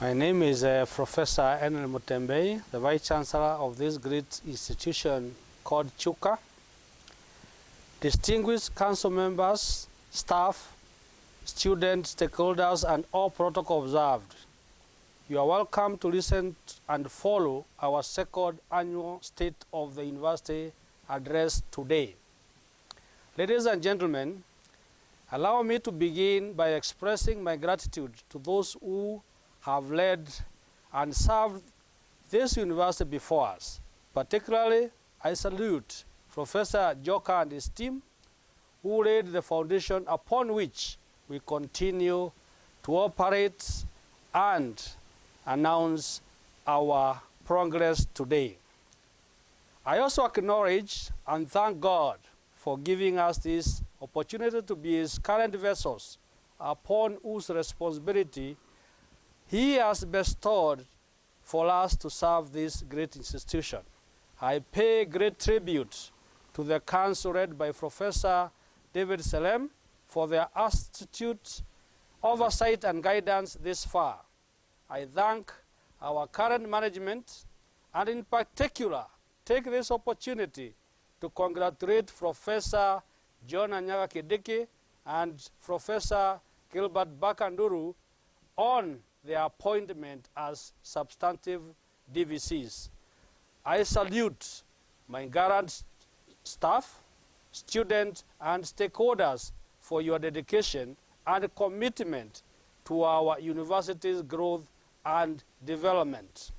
My name is Professor Enel Mutembei, the Vice Chancellor of this great institution called Chuka. Distinguished council members, staff, students, stakeholders, and all protocol observed, you are welcome to listen and follow our second annual State of the University address today. Ladies and gentlemen, allow me to begin by expressing my gratitude to those who have led and served this university before us. Particularly, I salute Professor Joka and his team, who laid the foundation upon which we continue to operate and announce our progress today. I also acknowledge and thank God for giving us this opportunity to be his current vessels, upon whose responsibility he has bestowed for us to serve this great institution. I pay great tribute to the council led by Professor David Selem for their astute oversight and guidance this far. I thank our current management and in particular take this opportunity to congratulate Professor John Anyaga Kidiki and Professor Gilbert Bakanduru on their appointment as substantive DVCs. I salute my gallant staff, students, and stakeholders for your dedication and commitment to our university's growth and development.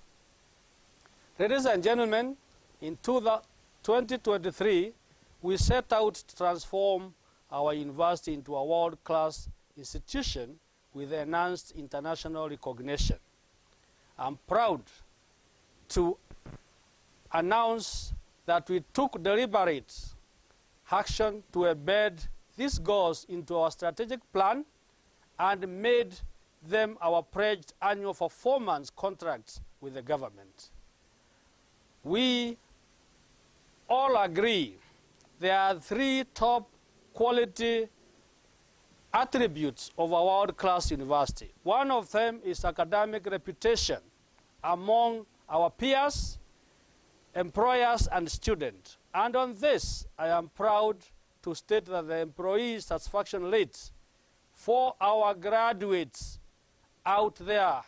Ladies and gentlemen, in 2023, we set out to transform our university into a world-class institution with enhanced international recognition. I'm proud to announce that we took deliberate action to embed these goals into our strategic plan and made them our pledged annual performance contracts with the government. We all agree there are three top quality attributes of a world-class university. One of them is academic reputation among our peers, employers, and students. And on this, I am proud to state that the employee satisfaction rate for our graduates out there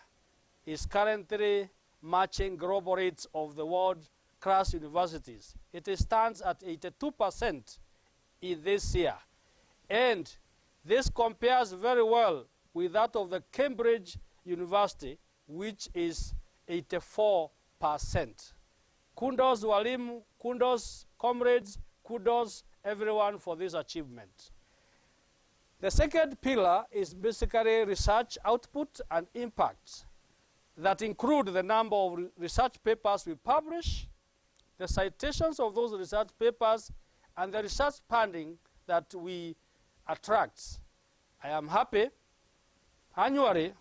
is currently matching global rates of the world-class universities. It stands at 82% in this year. And this compares very well with that of the Cambridge University, which is 84%. Kudos walimu, kudos comrades, kudos everyone for this achievement. The second pillar is basically research output and impact that include the number of research papers we publish, the citations of those research papers, and the research funding that we attract. I am happy, annually,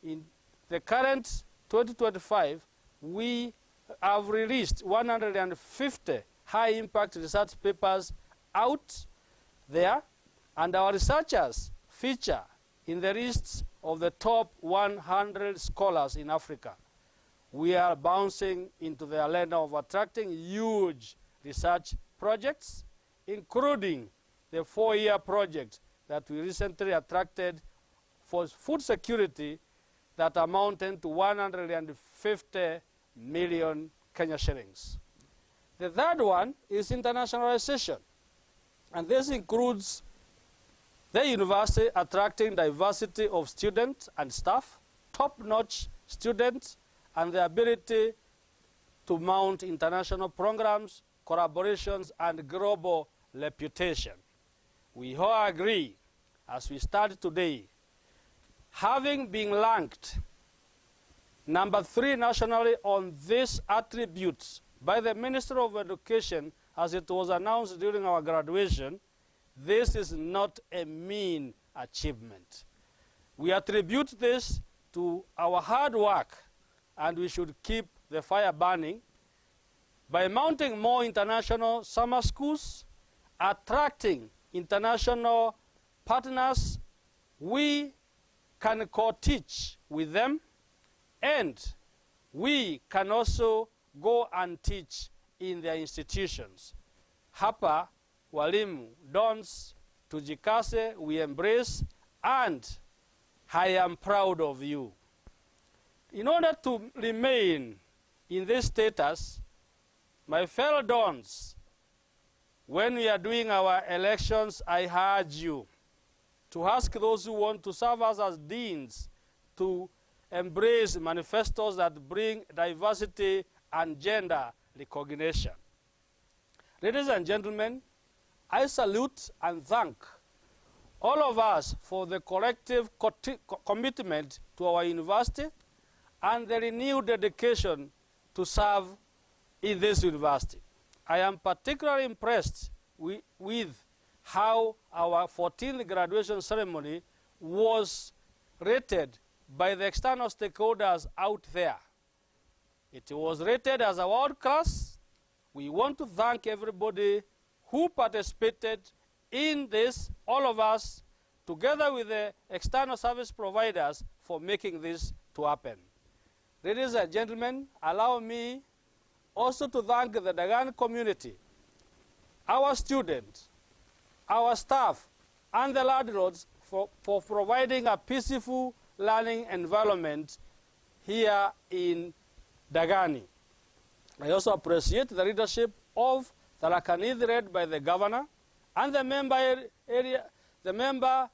in the current 2025, we have released 150 high-impact research papers out there, and our researchers feature in the lists of the top 100 scholars in Africa. We are bouncing into the arena of attracting huge research projects, including the 4-year project that we recently attracted for food security that amounted to 150 million Kenya shillings. The third one is internationalization, and this includes the university attracting diversity of students and staff, top-notch students, and the ability to mount international programs, collaborations, and global reputation. We all agree, as we start today, having been ranked number 3 nationally on these attributes by the Minister of Education as it was announced during our graduation, this is not a mean achievement. We attribute this to our hard work, and we should keep the fire burning by mounting more international summer schools, attracting international partners. We can co-teach with them, And we can also go and teach in their institutions. Hapa, walimu, dons, tujikase, we embrace, and I am proud of you. In order to remain in this status, my fellow dons, when we are doing our elections, I urge you to ask those who want to serve us as deans to embrace manifestos that bring diversity and gender recognition. Ladies and gentlemen, I salute and thank all of us for the collective commitment to our university and the renewed dedication to serve in this university. I am particularly impressed with how our 14th graduation ceremony was rated by the external stakeholders out there. It was rated as a world class. We want to thank everybody who participated in this, all of us, together with the external service providers, for making this to happen. Ladies and gentlemen, allow me also to thank the Dagan community, our students, our staff, and the landlords for providing a peaceful learning environment here in Dagani. I also appreciate the leadership of Tharaka Nithi, led by the governor, and the member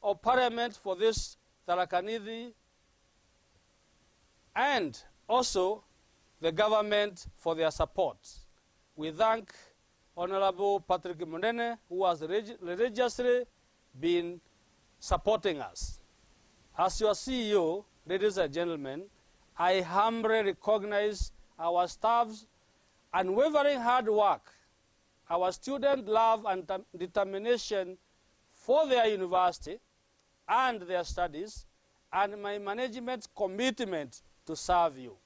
of parliament for this Tharaka Nithi, and also the government for their support. We thank Honorable Patrick Munene, who has religiously been supporting us. As your CEO, ladies and gentlemen, I humbly recognize our staff's unwavering hard work, our student love and determination for their university and their studies, and my management's commitment to serve you.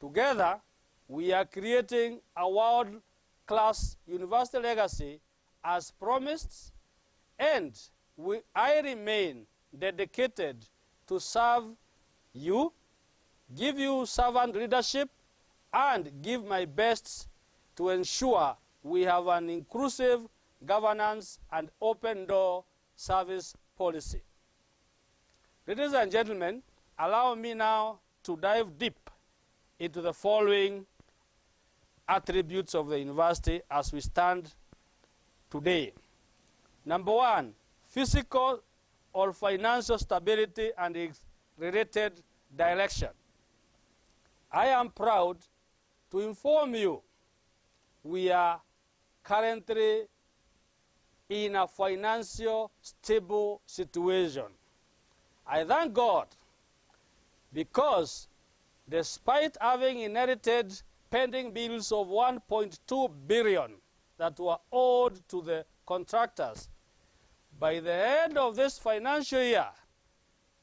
Together, we are creating a world-class university legacy as promised, and I remain dedicated to serve you, give you servant leadership, and give my best to ensure we have an inclusive governance and open-door service policy. Ladies and gentlemen, allow me now to dive deep into the following attributes of the university as we stand today. Number one, physical or financial stability and its related direction. I am proud to inform you we are currently in a financial stable situation. I thank God because despite having inherited pending bills of 1.2 billion that were owed to the contractors, by the end of this financial year,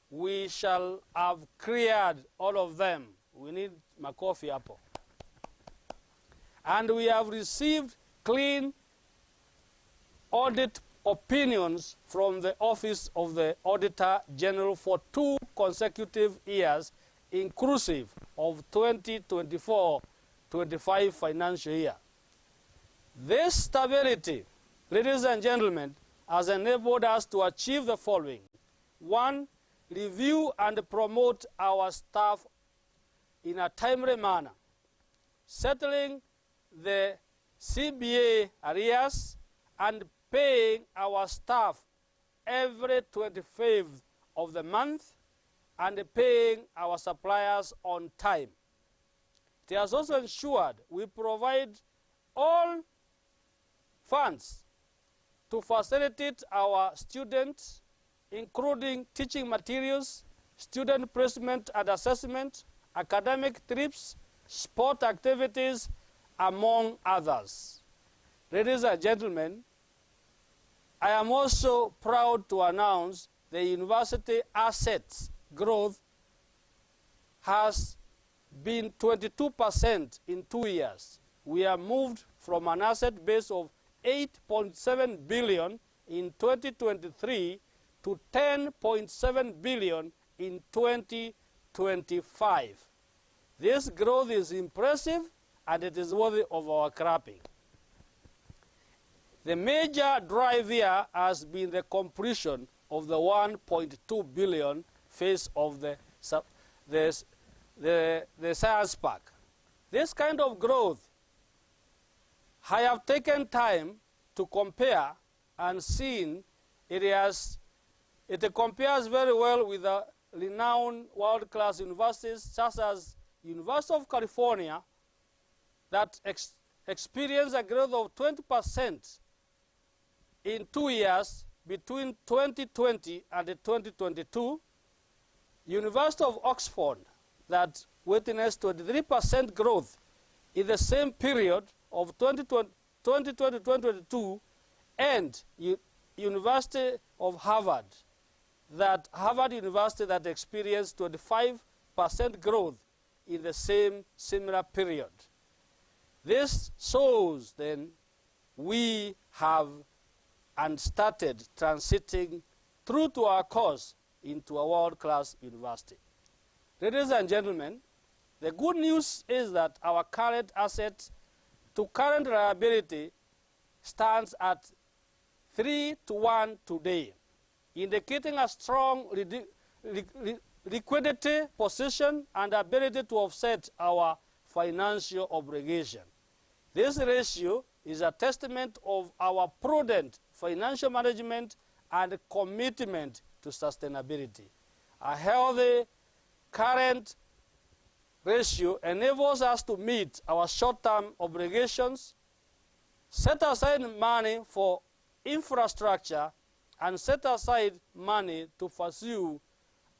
we shall have cleared all of them. We need makofi hapo. And we have received clean audit opinions from the Office of the Auditor General for 2 consecutive years, inclusive of 2024-25 financial year. This stability, ladies and gentlemen, has enabled us to achieve the following. 1, review and promote our staff in a timely manner, settling the CBA arrears and paying our staff every 25th of the month and paying our suppliers on time. It has also ensured we provide all funds to facilitate our students, including teaching materials, student placement and assessment, academic trips, sport activities, among others. Ladies and gentlemen, I am also proud to announce the university assets growth has been 22% in 2 years. We have moved from an asset base of 8.7 billion in 2023 to 10.7 billion in 2024. 2025. This growth is impressive and it is worthy of our clapping. The major drive here has been the completion of the 1.2 billion phase of the science park. This kind of growth, I have taken time to compare and seen it compares very well with the renowned world-class universities such as University of California that experienced a growth of 20% in 2 years between 2020 and 2022. University of Oxford that witnessed 23% growth in the same period of 2020-2022, and University of Harvard University that experienced 25% growth in the same similar period. This shows then we have and started transiting through to our course into a world-class university. Ladies and gentlemen, the good news is that our current assets to current liability stands at 3-to-1 today, indicating a strong liquidity position and ability to offset our financial obligation. This ratio is a testament of our prudent financial management and commitment to sustainability. A healthy current ratio enables us to meet our short-term obligations, set aside money for infrastructure, and set aside money to pursue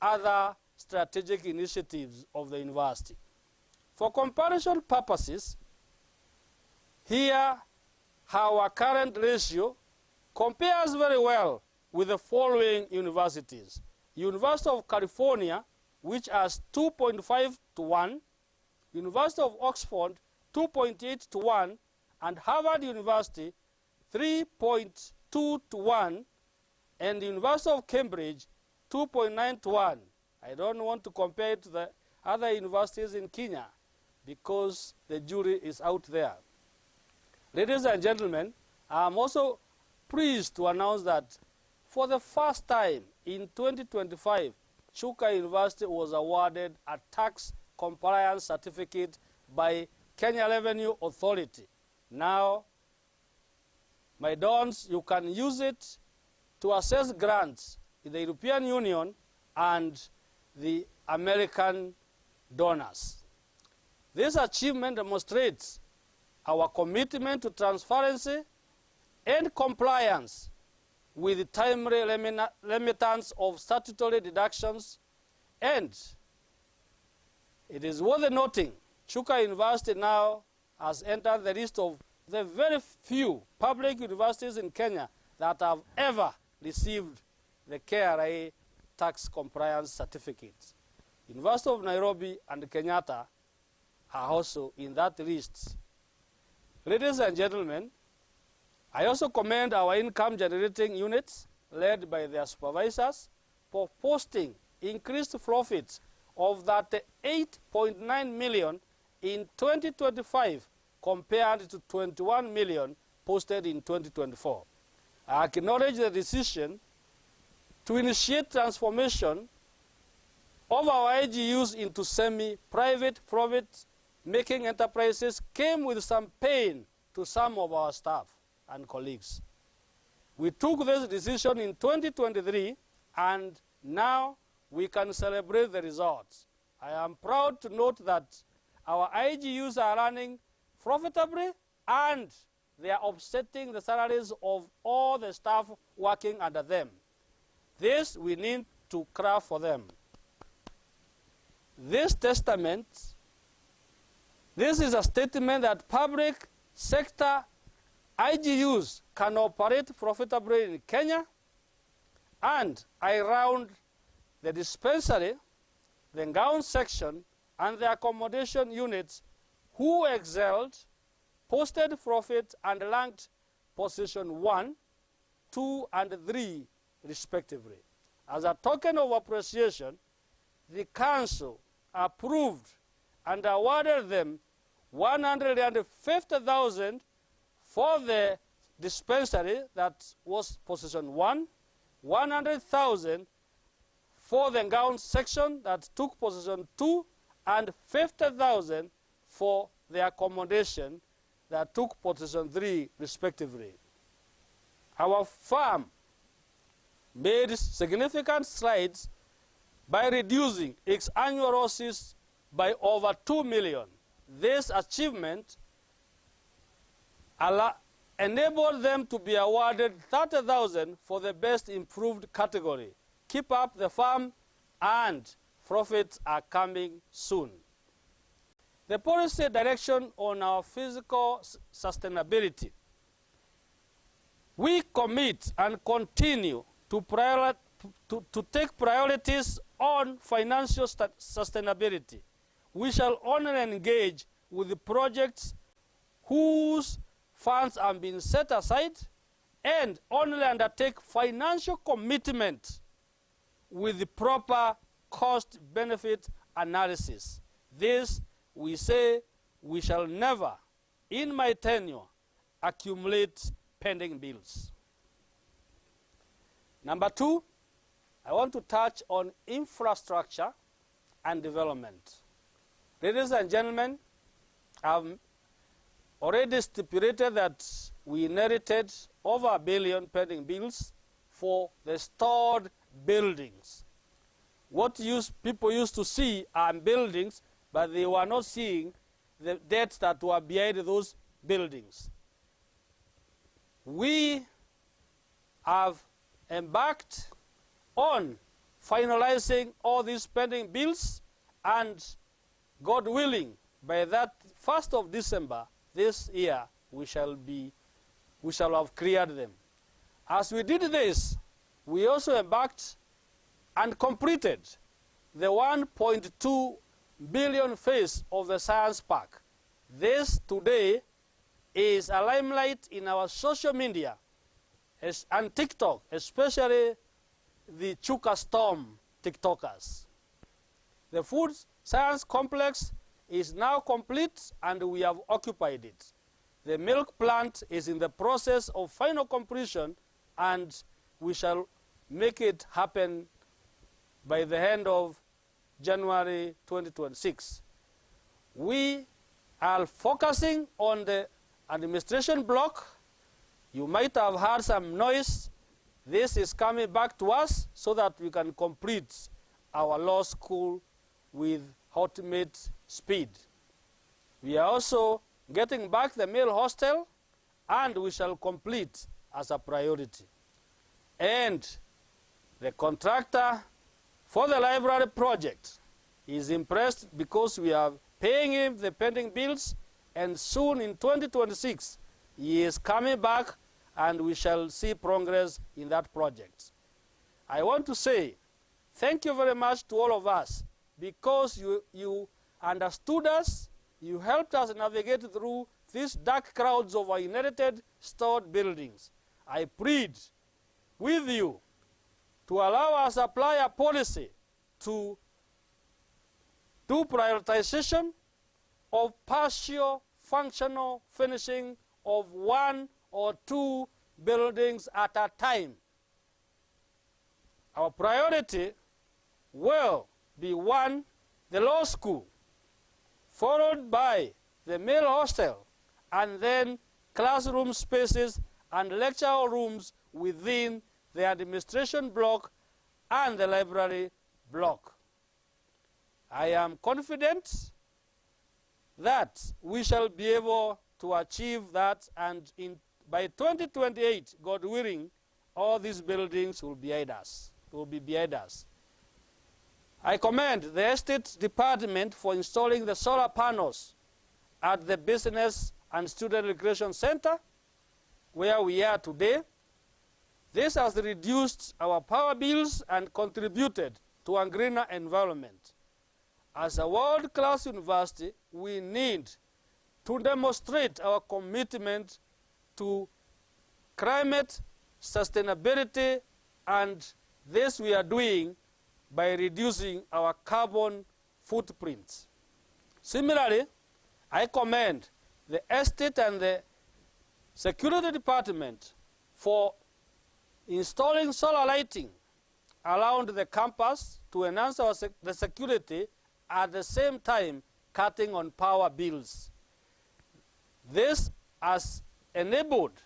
other strategic initiatives of the university. For comparison purposes, here our current ratio compares very well with the following universities: University of California, which has 2.5-to-1, University of Oxford 2.8-to-1, and Harvard University 3.2-to-1, and the University of Cambridge 2.9-to-1. I don't want to compare it to the other universities in Kenya because the jury is out there. Ladies and gentlemen, I am also pleased to announce that for the first time in 2025, Chuka University was awarded a tax compliance certificate by Kenya Revenue Authority. Now, my dons, you can use it to assess grants in the European Union and the American donors. This achievement demonstrates our commitment to transparency and compliance with the timely remittance of statutory deductions, and it is worth noting Chuka University now has entered the list of the very few public universities in Kenya that have ever received the KRA tax compliance certificate. University of Nairobi and Kenyatta are also in that list. Ladies and gentlemen, I also commend our income generating units led by their supervisors for posting increased profits of that 8.9 million in 2025 compared to 21 million posted in 2024. I acknowledge the decision to initiate transformation of our IGUs into semi-private profit-making enterprises came with some pain to some of our staff and colleagues. We took this decision in 2023, and now we can celebrate the results. I am proud to note that our IGUs are running profitably and they are offsetting the salaries of all the staff working under them. This we need to clap for them. This is a statement that public sector IGUs can operate profitably in Kenya, and I round the dispensary, the gown section, and the accommodation units who excelled, posted profit, and ranked position 1, 2, and 3 respectively. As a token of appreciation, the Council approved and awarded them 150,000 for the dispensary, that was position 1, 100,000 for the gown section that took position 2, and 50,000 for the accommodation that took position 3 respectively. Our firm made significant strides by reducing its annual losses by over 2 million. This achievement enabled them to be awarded 30,000 for the best improved category. Keep up the farm, and profits are coming soon. The policy direction on our physical sustainability. We commit and continue to take priorities on financial sustainability. We shall only engage with the projects whose funds have been set aside, and only undertake financial commitment with the proper cost-benefit analysis. This, we say, we shall never, in my tenure, accumulate pending bills. Number 2, I want to touch on infrastructure and development. Ladies and gentlemen, I've already stipulated that we inherited over $1 billion pending bills for the stored buildings. What people used to see are buildings, but they were not seeing the debts that were behind those buildings. We have embarked on finalizing all these pending bills, and God willing, by that 1st of December this year, we shall have cleared them. As we did this, we also embarked and completed the 1.2 billion phase of the Science Park. This today is a limelight in our social media and TikTok, especially the Chuka Storm TikTokers. The food science complex is now complete, and we have occupied it. The milk plant is in the process of final completion, and we shall make it happen by the end of January 2026. We are focusing on the administration block. You might have heard some noise. This is coming back to us so that we can complete our law school with ultimate speed. We are also getting back the male hostel, and we shall complete as a priority. And the contractor for the library project is impressed because we are paying him the pending bills, and soon in 2026 he is coming back, and we shall see progress in that project. I want to say thank you very much to all of us, because you understood us, you helped us navigate through these dark crowds of our inherited stored buildings. I plead with you to allow us to apply a policy to do prioritization of partial functional finishing of 1 or 2 buildings at a time. Our priority will be 1, the law school, followed by the male hostel, and then classroom spaces and lecture rooms within the administration block and the library block. I am confident that we shall be able to achieve that, and by 2028, God willing, all these buildings will be behind us. I commend the Estate Department for installing the solar panels at the Business and Student Recreation Center, where we are today. This has reduced our power bills and contributed to a greener environment. As a world-class university, we need to demonstrate our commitment to climate sustainability, and this we are doing by reducing our carbon footprints. Similarly, I commend the Estate and the Security Department for installing solar lighting around the campus to enhance the security, at the same time cutting on power bills. This has enabled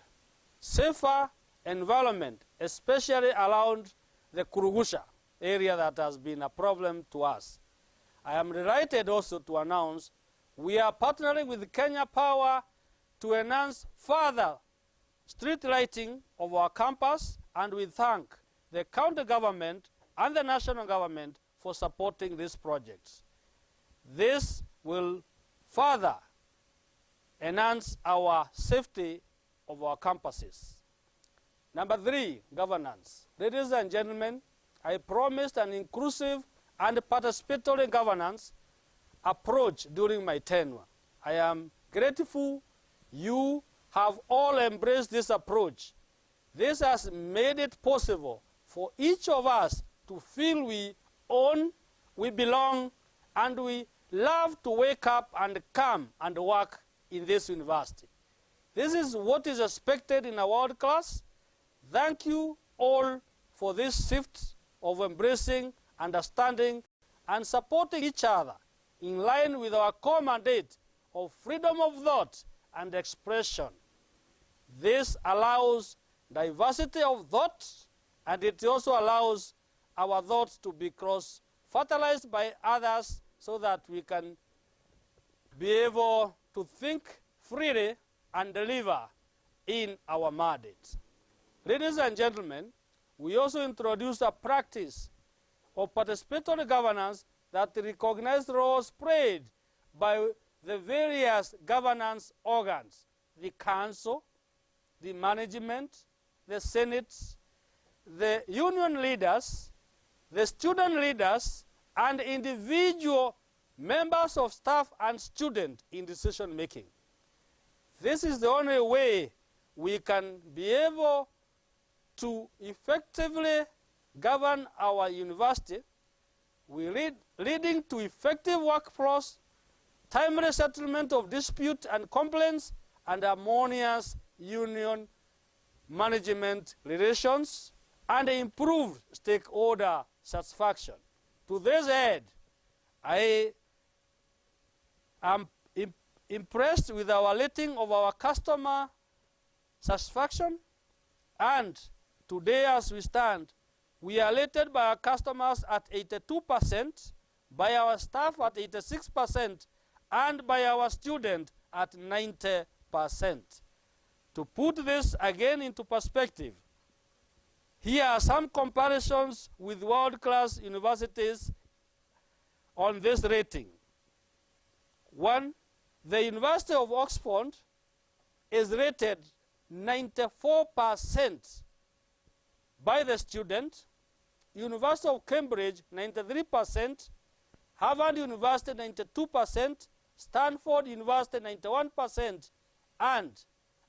safer environment, especially around the Kurugusha area that has been a problem to us. I am delighted also to announce we are partnering with Kenya Power to enhance further street lighting of our campus, and we thank the county government and the national government for supporting these projects. This will further enhance our safety of our campuses. Number 3, governance. Ladies and gentlemen, I promised an inclusive and participatory governance approach during my tenure. I am grateful you have all embraced this approach. This has made it possible for each of us to feel we own, we belong, and we love to wake up and come and work in this university. This is what is expected in a world class. Thank you all for this shift of embracing, understanding, and supporting each other in line with our core mandate of freedom of thought and expression. This allows diversity of thought, and it also allows our thoughts to be cross-fertilized by others so that we can be able to think freely and deliver in our mandate. Ladies and gentlemen, we also introduced a practice of participatory governance that recognized roles played by the various governance organs, the council, the management, the senate, the union leaders, the student leaders, and individual members of staff and students in decision making. This is the only way we can be able to effectively govern our university, leading to effective workflows, timely settlement of dispute and complaints, and harmonious union management relations, and improved stakeholder satisfaction. To this end, I am impressed with our rating of our customer satisfaction, and today as we stand, we are rated by our customers at 82%, by our staff at 86%, and by our students at 90%. To put this again into perspective, here are some comparisons with world-class universities on this rating. 1, the University of Oxford is rated 94% by the student, University of Cambridge 93%, Harvard University 92%, Stanford University 91%, and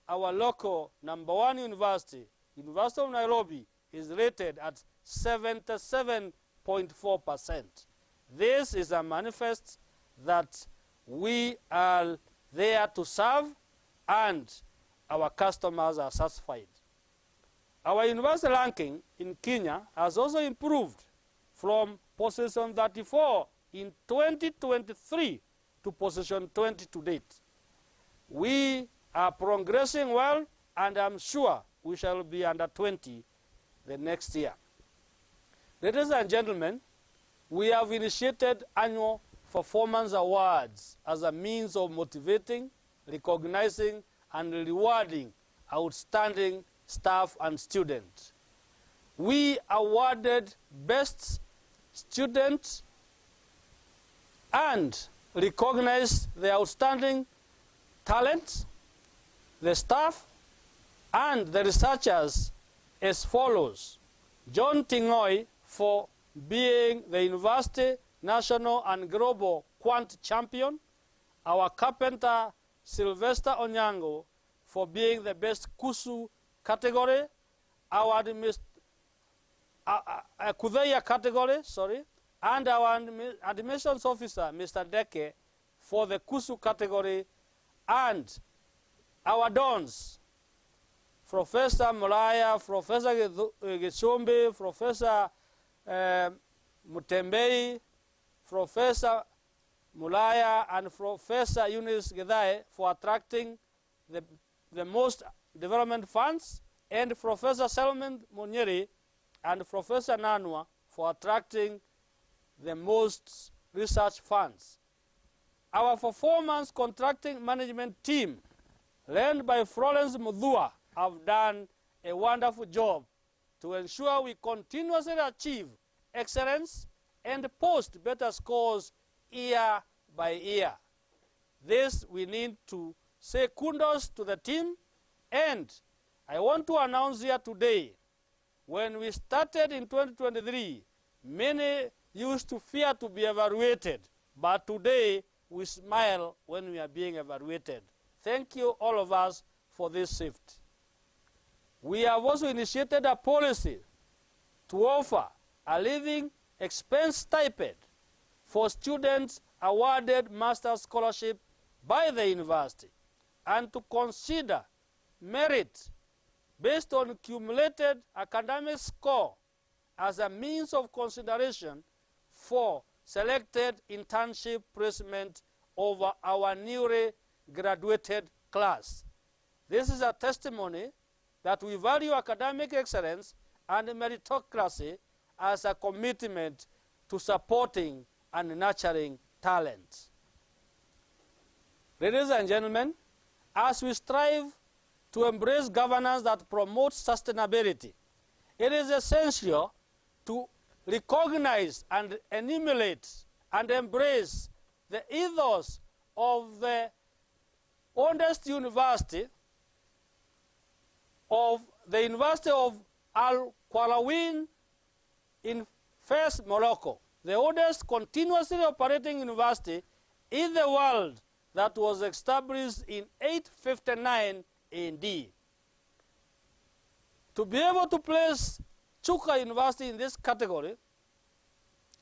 our local #1 university, University of Nairobi, is rated at 77.4%. This is a manifest that we are there to serve and our customers are satisfied. Our university ranking in Kenya has also improved from position 34 in 2023 to position 20 to date. We are progressing well, and I'm sure we shall be under 20 the next year. Ladies and gentlemen, we have initiated annual performance awards as a means of motivating, recognizing, and rewarding outstanding staff and students. We awarded best students and recognized the outstanding talent, the staff, and the researchers as follows. John Tingoi for being the university national and global quant champion, our carpenter Sylvester Onyango for being the best KUSU category, our Kutheya category, and our admissions officer, Mr. Deke, for the Kusu category, and our dons, Professor Mulaya, Professor Gishombe, Professor Mutembei, Professor Mulaya, and Professor Eunice Gedai for attracting the most development funds, and Professor Salman Munyeri and Professor Nanwa for attracting the most research funds. Our performance contracting management team, led by Florence Mudhua, have done a wonderful job to ensure we continuously achieve excellence and post better scores year by year. This we need to say kudos to the team, and I want to announce here today, when we started in 2023, many used to fear to be evaluated, but today we smile when we are being evaluated. Thank you, all of us, for this shift. We have also initiated a policy to offer a living expense stipend for students awarded master's scholarship by the university, and to consider merit based on cumulated academic score as a means of consideration for selected internship placement over our newly graduated class. This is a testimony that we value academic excellence and meritocracy as a commitment to supporting and nurturing talent. Ladies and gentlemen, as we strive to embrace governance that promotes sustainability, it is essential to recognize and emulate and embrace the ethos of the oldest university of the University of Al Qarawin in Fez, Morocco, the oldest continuously operating university in the world that was established in 859 AD. To be able to place Chuka University in this category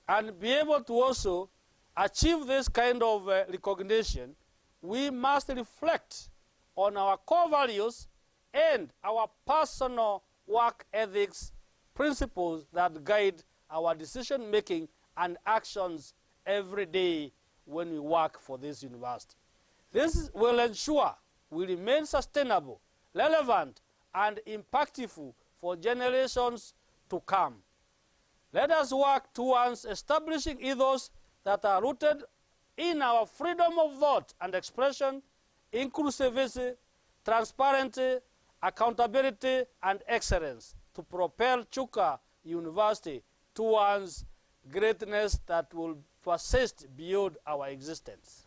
and be able to also achieve this kind of recognition, we must reflect on our core values and our personal work ethics principles that guide our decision-making and actions every day when we work for this university. This will ensure we remain sustainable, relevant, and impactful for generations to come. Let us work towards establishing ethos that are rooted in our freedom of thought and expression, inclusivity, transparency, accountability, and excellence to propel Chuka University towards greatness that will persist beyond our existence.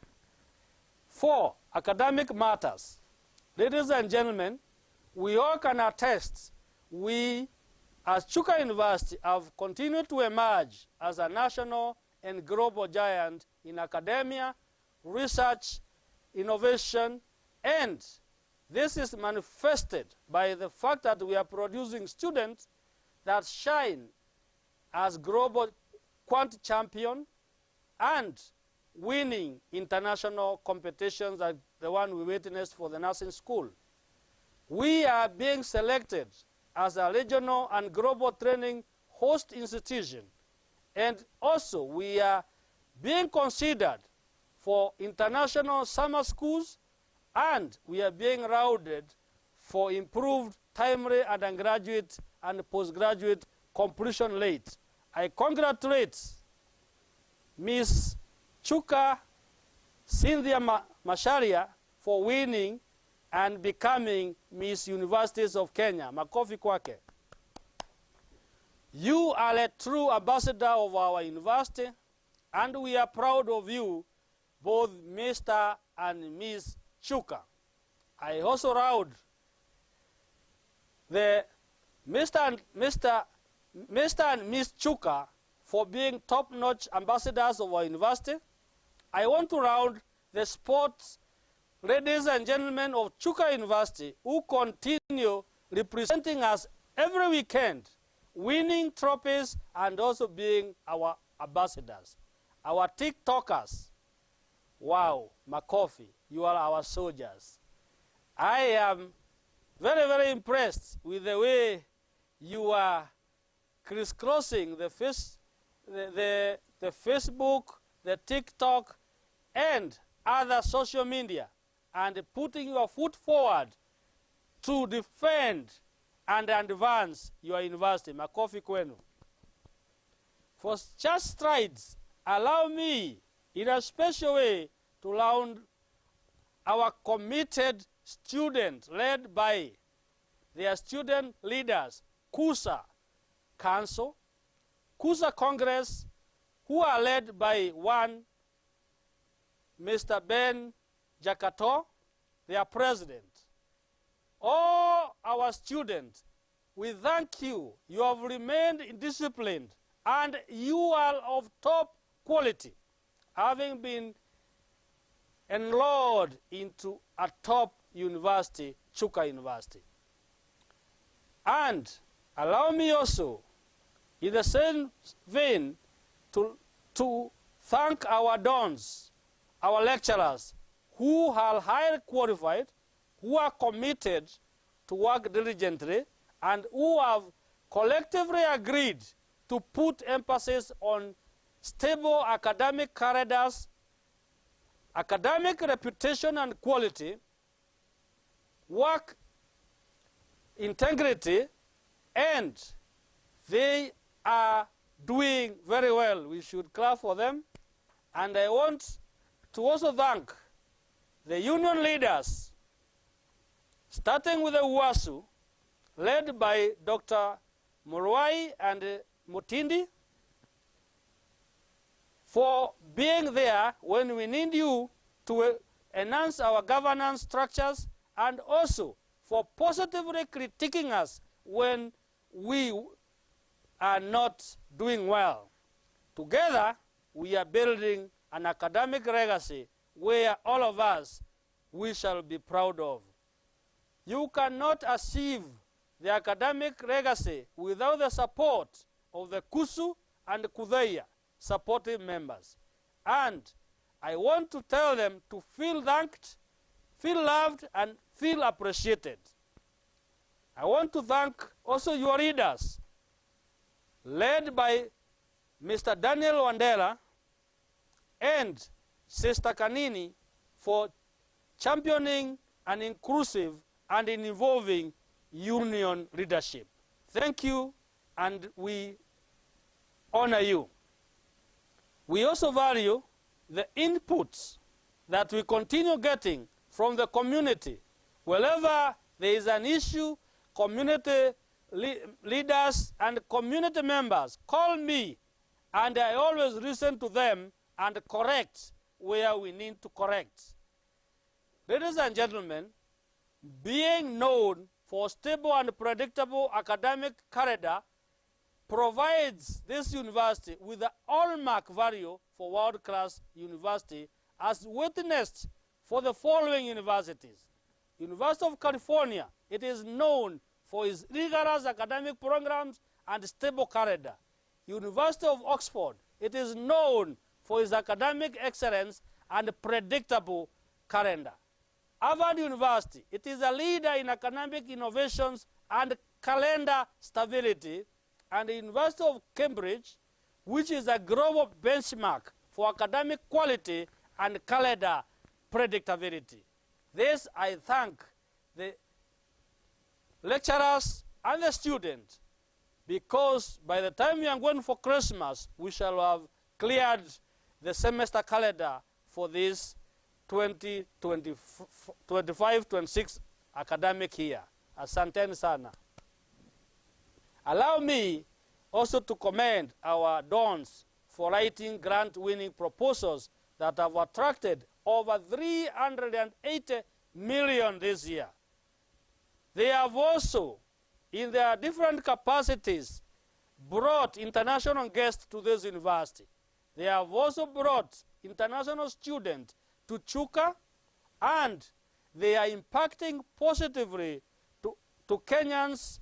4, academic matters. Ladies and gentlemen, we all can attest we, as Chuka University, have continued to emerge as a national and global giant in academia, research, innovation, and this is manifested by the fact that we are producing students that shine as global quant champion and winning international competitions like the one we witnessed for the nursing school. We are being selected as a regional and global training host institution, and also we are being considered for international summer schools, and we are being lauded for improved timely undergraduate and postgraduate completion rate. I congratulate Ms. Chuka Cynthia Masharia for winning and becoming Miss Universities of Kenya. Makofi kwake. You are a true ambassador of our university, and we are proud of you, both Mr. and Miss Chuka. I also laud the Mr. and Miss Chuka for being top-notch ambassadors of our university. I want to laud the sports ladies and gentlemen of Chuka University who continue representing us every weekend, winning trophies and also being our ambassadors, our TikTokers. Wow, Makofi, you are our soldiers. I am very, very impressed with the way you are crisscrossing the Facebook, the TikTok, and other social media, and putting your foot forward to defend and advance your university. Makofi kwenu. For such strides, allow me, in a special way, to laud our committed students, led by their student leaders, KUSA Council, KUSA Congress, who are led by one Mr. Ben Jakato, their president. All our students, we thank you. You have remained disciplined, and you are of top quality, having been enrolled into a top university, Chuka University. And allow me also, in the same vein, to thank our dons, our lecturers, who are highly qualified, who are committed to work diligently, and who have collectively agreed to put emphasis on stable academic corridors, academic reputation and quality, work integrity, and they are doing very well. We should clap for them. And I want to also thank the union leaders, starting with the UASU, led by Dr. Murwai and Mutindi, for being there when we need you to enhance our governance structures, and also for positively critiquing us when we are not doing well. Together, we are building an academic legacy where all of us, we shall be proud of. You cannot achieve the academic legacy without the support of the KUSU and KUDEIA supportive members. And I want to tell them to feel thanked, feel loved, and feel appreciated. I want to thank also your leaders, led by Mr. Daniel Wandera and Sister Kanini, for championing an inclusive and involving union leadership. Thank you, and we honor you. We also value the inputs that we continue getting from the community. Wherever there is an issue, community leaders and community members call me, and I always listen to them and correct where we need to correct. Ladies and gentlemen, being known for stable and predictable academic corridor provides this university with the hallmark value for world-class university, as witnessed for the following universities. University of California, it is known for its rigorous academic programs and stable corridor. University of Oxford, it is known for its academic excellence and predictable calendar. Harvard University, it is a leader in academic innovations and calendar stability. And the University of Cambridge, which is a global benchmark for academic quality and calendar predictability. This I thank the lecturers and the students, because by the time we are going for Christmas, we shall have cleared the semester calendar for this 2025-26 academic year. Asanteni sana. Allow me also to commend our dons for writing grant-winning proposals that have attracted over 380 million this year. They have also, in their different capacities, brought international guests to this university. They have also brought international students to Chuka, and they are impacting positively to Kenyans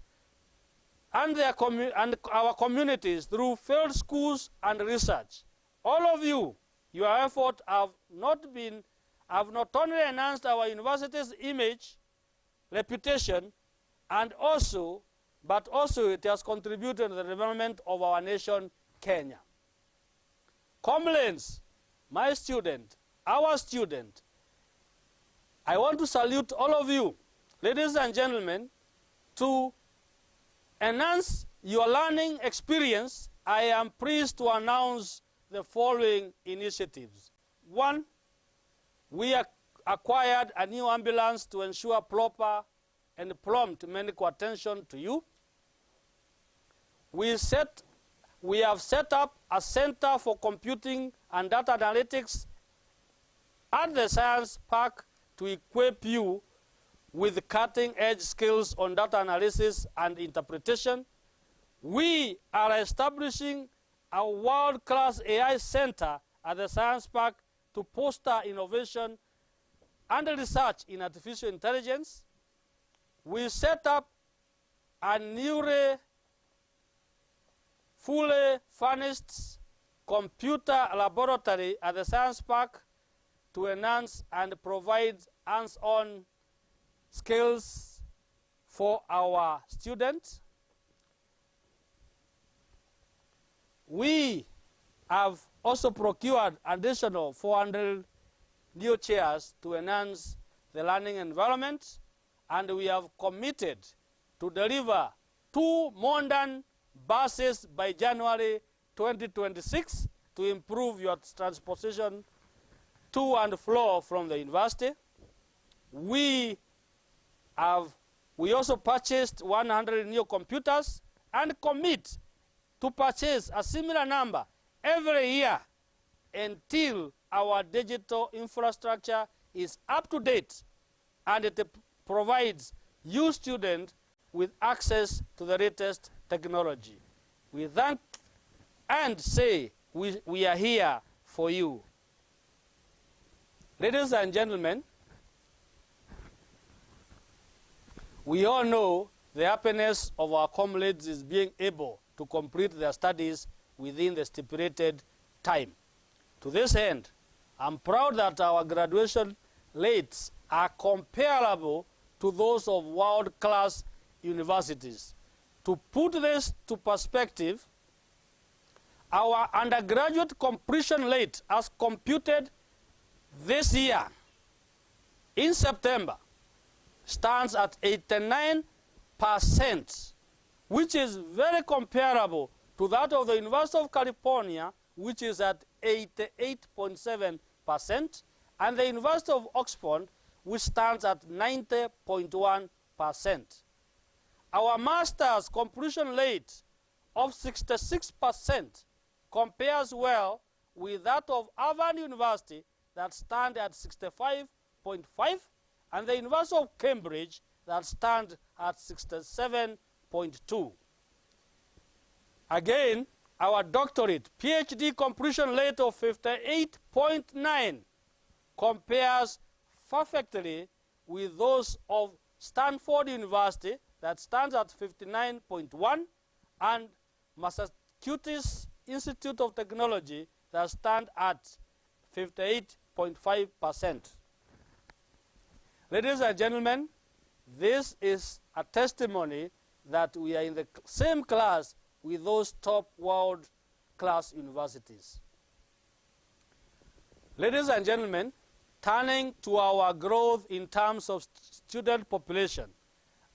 and our communities through field schools and research. All of you, your effort have not only enhanced our university's image, reputation, but also it has contributed to the development of our nation, Kenya. Comrades, my student, our student, I want to salute all of you, ladies and gentlemen, to enhance your learning experience. I am pleased to announce the following initiatives. One, we acquired a new ambulance to ensure proper and prompt medical attention to you. We have set up a Center for Computing and Data Analytics at the Science Park to equip you with cutting-edge skills on data analysis and interpretation. We are establishing a world-class AI center at the Science Park to foster innovation and research in artificial intelligence. We set up a newly fully furnished computer laboratory at the Science Park to enhance and provide hands-on skills for our students. We have also procured additional 400 new chairs to enhance the learning environment, and we have committed to deliver 2 modern buses by January 2026 to improve your transportation to and fro from the university. We also purchased 100 new computers and commit to purchase a similar number every year until our digital infrastructure is up to date and it provides you students with access to the latest technology. We thank and say we are here for you. Ladies and gentlemen, we all know the happiness of our comrades is being able to complete their studies within the stipulated time. To this end, I'm proud that our graduation rates are comparable to those of world-class universities. To put this to perspective, our undergraduate completion rate as computed this year in September stands at 89%, which is very comparable to that of the University of California, which is at 88.7%, and the University of Oxford, which stands at 90.1%. Our master's completion rate of 66% compares well with that of Harvard University that stands at 65.5%, and the University of Cambridge that stands at 67.2%. Again, our doctorate PhD completion rate of 58.9% compares perfectly with those of Stanford University that stands at 59.1%, and Massachusetts Institute of Technology that stands at 58.5%. Ladies and gentlemen, this is a testimony that we are in the same class with those top world-class universities. Ladies and gentlemen, turning to our growth in terms of student population,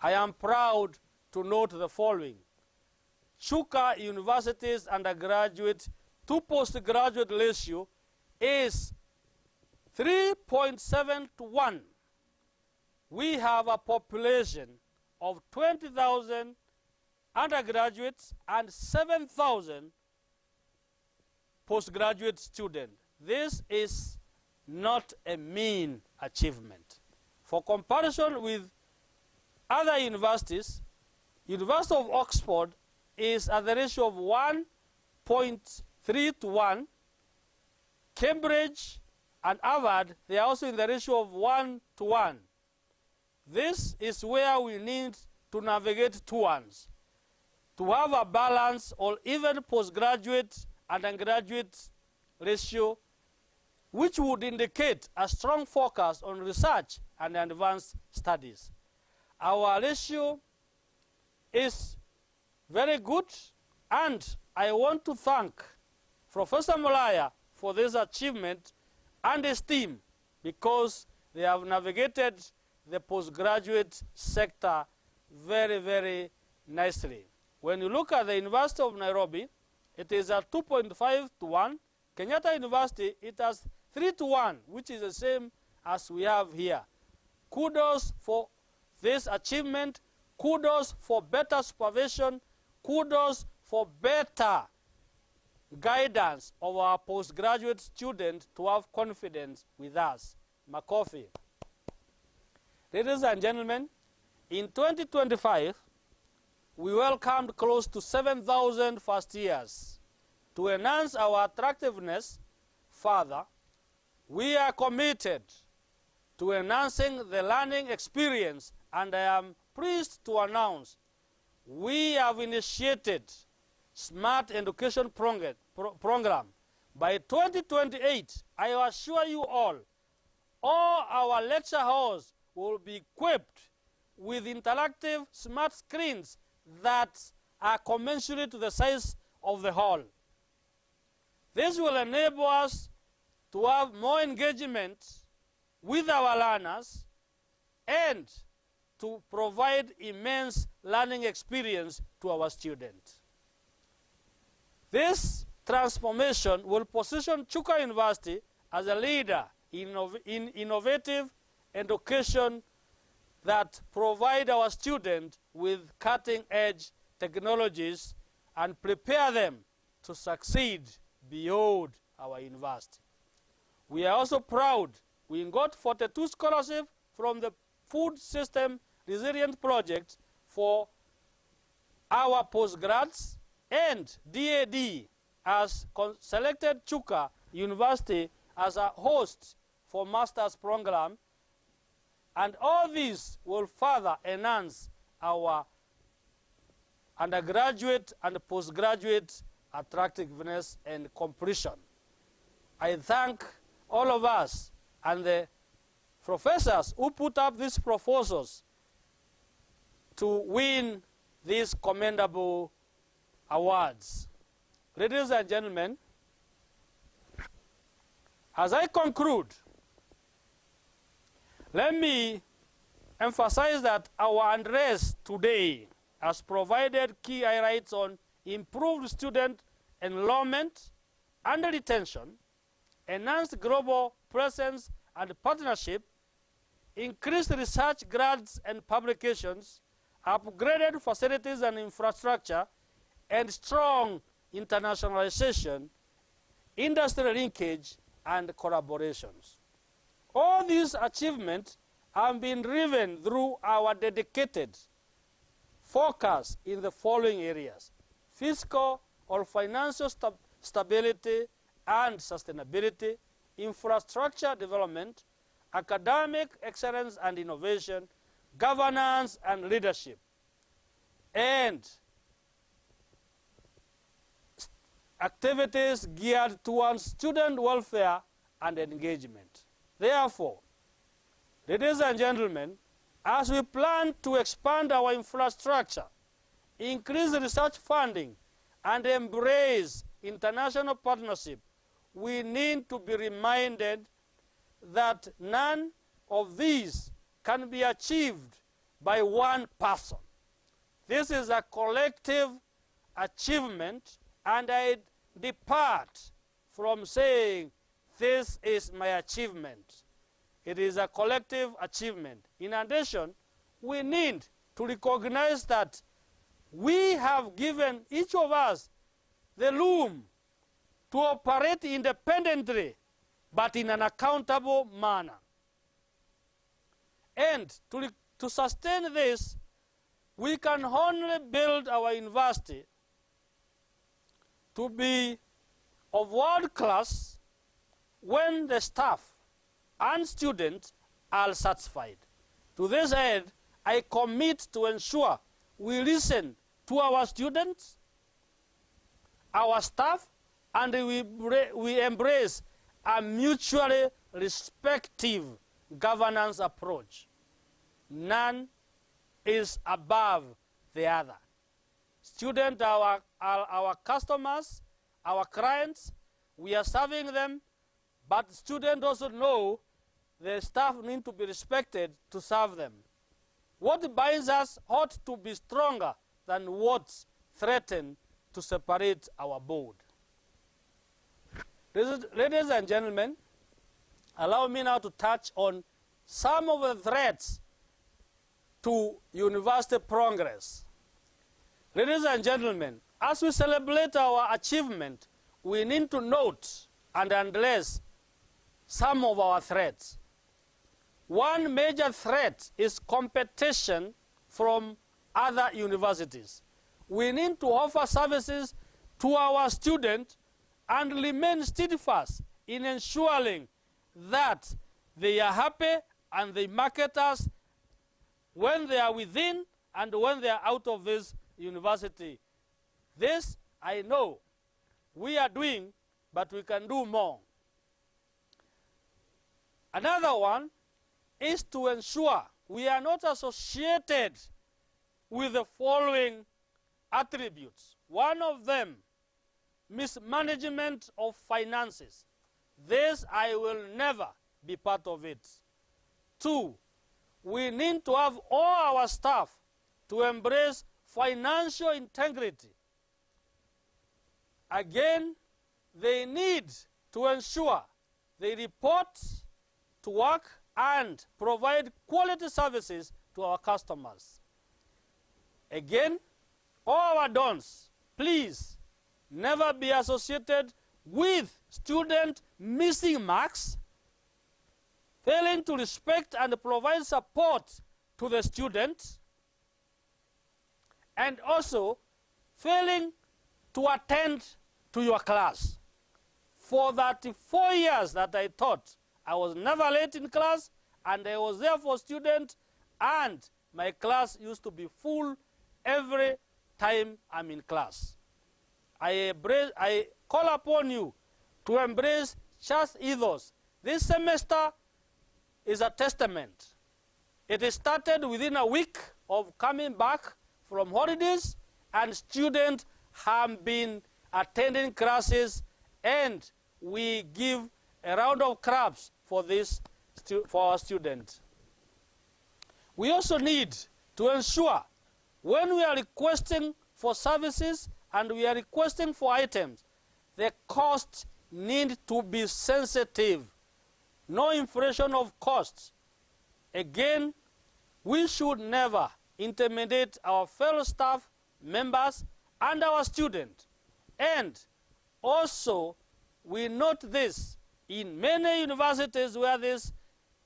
I am proud to note the following. Chuka University's undergraduate to postgraduate ratio is 3.7 to 1. We have a population of 20,000 undergraduates and 7,000 postgraduate students. This is not a mean achievement. For comparison with other universities, University of Oxford is at the ratio of 1.3 to 1. Cambridge and Harvard, they are also in the ratio of 1 to 1. This is where we need to navigate towards. to have a balance or even postgraduate and undergraduate ratio, which would indicate a strong focus on research and advanced studies. Our ratio is very good, and I want to thank Professor Mulaya for this achievement and his team, because they have navigated the postgraduate sector very, very nicely. When you look at the University of Nairobi, it is at 2.5 to 1. Kenyatta University, it has 3 to 1, which is the same as we have here. Kudos for this achievement. Kudos for better supervision. Kudos for better guidance of our postgraduate students to have confidence with us. Makofi. Ladies and gentlemen, in 2025, we welcomed close to 7,000 first years. To enhance our attractiveness further, we are committed to enhancing the learning experience, and I am pleased to announce we have initiated Smart Education Program. By 2028, I assure you all our lecture halls will be equipped with interactive smart screens that are commensurate to the size of the hall. This will enable us to have more engagement with our learners and to provide immense learning experience to our students. This transformation will position Chuka University as a leader in innovative education that provide our students with cutting-edge technologies and prepare them to succeed beyond our university. We are also proud we got 42 scholarships from the Food System Resilient Project for our postgrads, and DAD has selected Chuka University as a host for master's program, and all these will further enhance our undergraduate and postgraduate attractiveness and completion. I thank all of us and the professors who put up these proposals to win these commendable awards. Ladies and gentlemen, as I conclude, let me emphasize that our address today has provided key highlights on improved student enrollment and retention, enhanced global presence and partnership, increased research grants and publications, upgraded facilities and infrastructure, and strong internationalization, industry linkage, and collaborations. All these achievements have been driven through our dedicated focus in the following areas: fiscal or financial stability and sustainability, infrastructure development, academic excellence and innovation, governance and leadership, and activities geared towards student welfare and engagement. Therefore, ladies and gentlemen, as we plan to expand our infrastructure, increase research funding, and embrace international partnership, we need to be reminded that none of these can be achieved by one person. This is a collective achievement, and I depart from saying this is my achievement. It is a collective achievement. In addition, we need to recognize that we have given each of us the room to operate independently, but in an accountable manner. And to sustain this, we can only build our university to be of world class when the staff and students are satisfied. To this end, I commit to ensure we listen to our students, our staff, and we embrace a mutually respectful governance approach. None is above the other. Students are our customers, our clients. We are serving them, but students also know the staff need to be respected to serve them. What binds us ought to be stronger than what threatens to separate our board. Ladies and gentlemen, allow me now to touch on some of the threats to university progress. Ladies and gentlemen, as we celebrate our achievement, we need to note and address some of our threats. One major threat is competition from other universities. We need to offer services to our students and remain steadfast in ensuring that they are happy and they market us when they are within and when they are out of this university. This I know we are doing, but we can do more. Another one is to ensure we are not associated with the following attributes. One of them, mismanagement of finances. This I will never be part of it. Two, we need to have all our staff to embrace financial integrity. Again, they need to ensure they report to work and provide quality services to our customers. Again, all our dons, please never be associated with student missing marks, failing to respect and provide support to the student, and also failing to attend to your class. For 34 years that I taught, I was never late in class, and I was there for students, and my class used to be full every time I'm in class. I call upon you to embrace Chancellor's ethos. This semester is a testament. It is started within a week of coming back from holidays, and students have been attending classes, and we give a round of claps for our students. We also need to ensure when we are requesting for services and we are requesting for items, the costs need to be sensitive. No inflation of costs. Again, we should never intimidate our fellow staff members and our students. And also, we note this, in many universities where this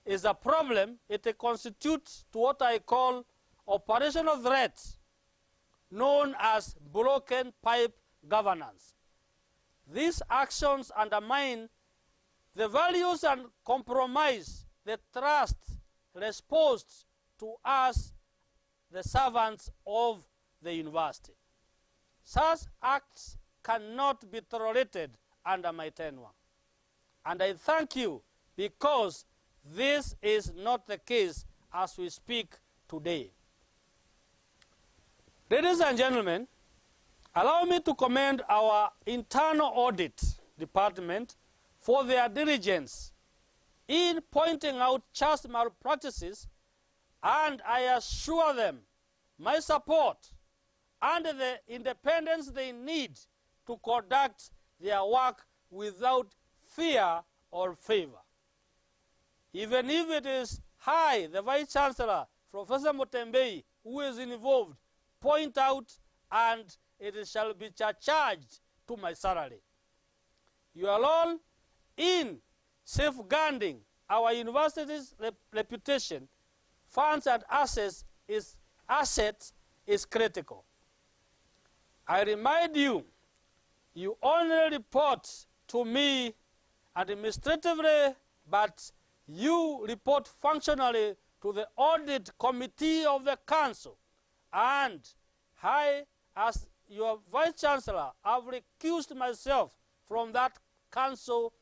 is a problem, it constitutes to what I call operational threats, known as broken pipe governance. These actions undermine the values and compromise the trust reposed to us, the servants of the university. Such acts cannot be tolerated under my tenure. And I thank you because this is not the case as we speak today. Ladies and gentlemen, allow me to commend our internal audit department for their diligence in pointing out Chancellor's malpractices, and I assure them my support and the independence they need to conduct their work without fear or favor. Even if it is I, the Vice Chancellor, Professor Mutembei, who is involved, point out, and it shall be charged to my salary. You are all in safeguarding our university's reputation. Funds and assets is critical. I remind you, you only report to me administratively, but you report functionally to the audit committee of the council. And I as your Vice Chancellor, I've recused myself from that council.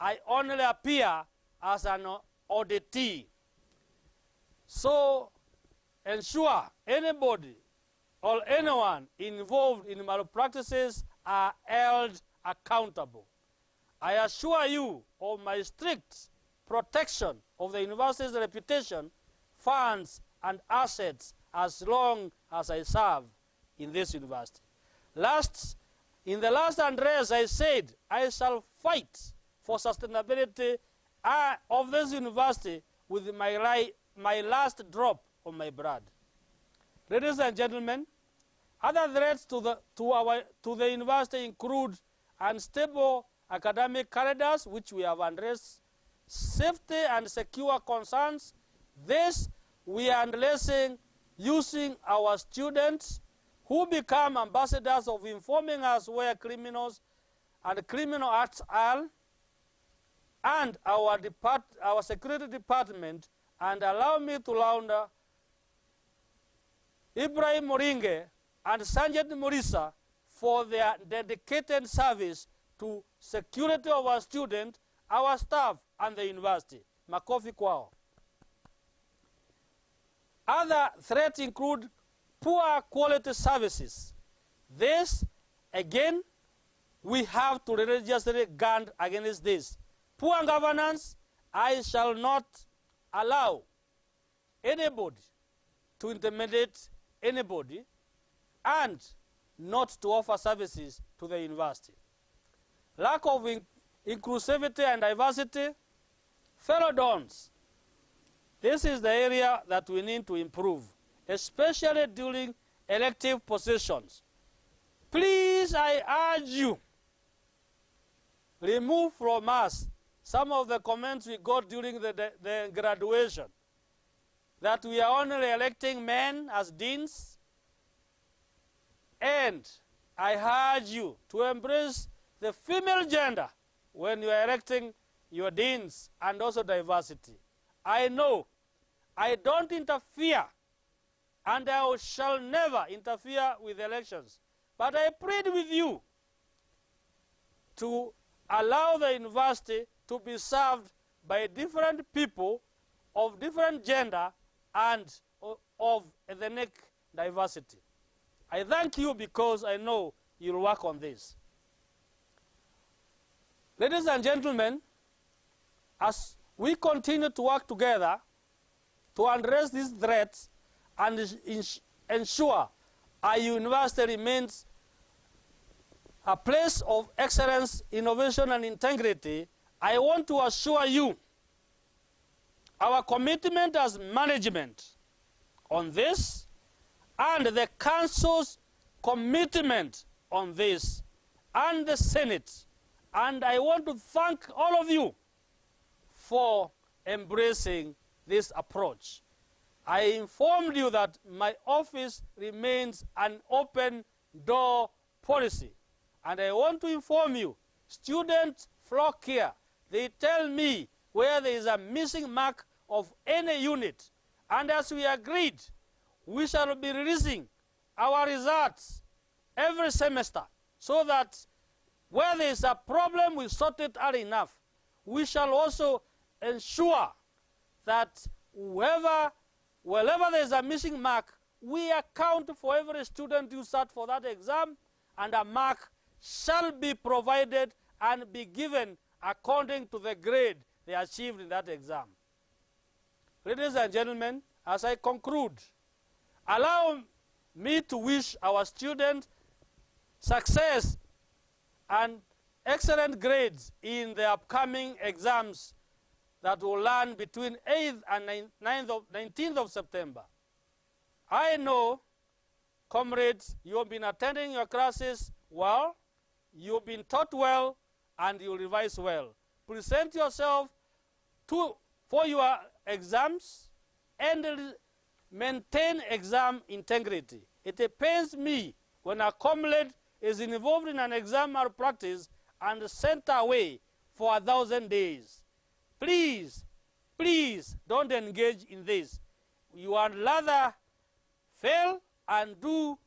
I only appear as an auditee. So ensure anybody or anyone involved in malpractices are held accountable. I assure you of my strict protection of the university's reputation, funds, and assets as long as I serve in this university. In the last address, I said I shall fight for sustainability of this university with my last drop of my blood. Ladies and gentlemen, other threats to the university include unstable academic calendars, which we have addressed, safety and secure concerns. This we are addressing using our students who become ambassadors of informing us where criminals and criminal acts are, and our security department, and allow me to launder Ibrahim Moringe and Sanjay Morisa for their dedicated service to security of our students, our staff, and the university. Makofi kwao. Other threats include poor quality services. This, again, we have to religiously guard against this. Poor governance, I shall not allow anybody to intimidate anybody and not to offer services to the university. Lack of inclusivity and diversity. Fellow dons, this is the area that we need to improve, especially during elective positions. Please, I urge you, remove from us some of the comments we got during the graduation, that we are only electing men as deans. And I urge you to embrace the female gender when you are electing your deans, and also diversity. I know I don't interfere, and I shall never interfere with elections, but I plead with you to allow the university to be served by different people of different gender and of ethnic diversity. I thank you because I know you'll work on this. Ladies and gentlemen, as we continue to work together to address these threats and ensure our university remains a place of excellence, innovation, and integrity, I want to assure you our commitment as management on this and the council's commitment on this and the Senate. And I want to thank all of you for embracing this approach. I informed you that my office remains an open door policy. And I want to inform you, students flock here. They tell me where there is a missing mark of any unit. And as we agreed, we shall be releasing our results every semester so that where there is a problem, we sort it early enough. We shall also ensure that wherever there is a missing mark, we account for every student who sat for that exam, and a mark shall be provided and be given according to the grade they achieved in that exam. Ladies and gentlemen, as I conclude, allow me to wish our students success and excellent grades in the upcoming exams that will run between 8th and 19th of September. I know, comrades, you have been attending your classes well, you've been taught well, and you revise well. Present yourself for your exams and maintain exam integrity. It pains me when a comrade is involved in an exam malpractice and sent away for 1,000 days. Please, please don't engage in this. You would rather fail and do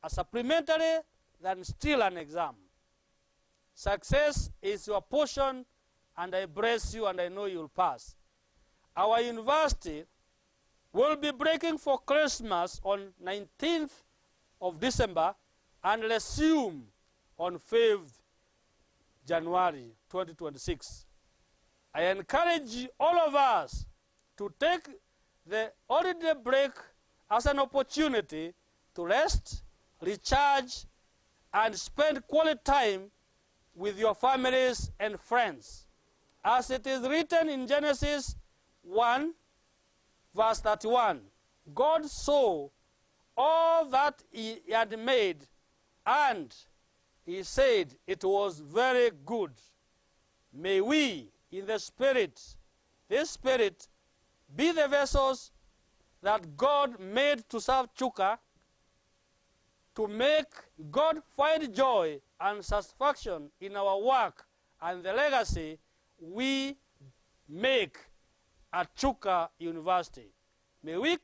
a supplementary than still an exam. Success is your portion, and I bless you, and I know you'll pass. Our university will be breaking for Christmas on 19th of December and resume on 5th January 2026. I encourage all of us to take the holiday break as an opportunity to rest, recharge, and spend quality time with your families and friends. As it is written in Genesis 1, verse 31, God saw all that he had made, and he said it was very good. May we, in the Spirit, this Spirit, be the vessels that God made to serve Chuka, to make God find joy and satisfaction in our work and the legacy we make at Chuka University. May we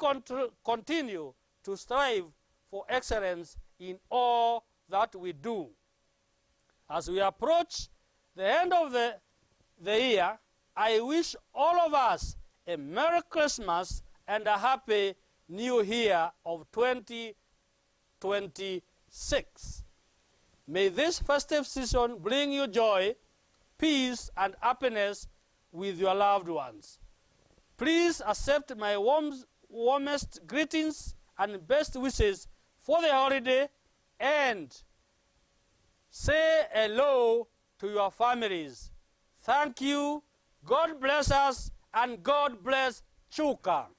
continue to strive for excellence in all that we do. As we approach the end of the year, I wish all of us a Merry Christmas and a Happy New Year of 2026. May this festive season bring you joy, peace, and happiness with your loved ones. Please accept my warmest greetings and best wishes for the holiday, and say hello to your families. Thank you. God bless us, and God bless Chuka.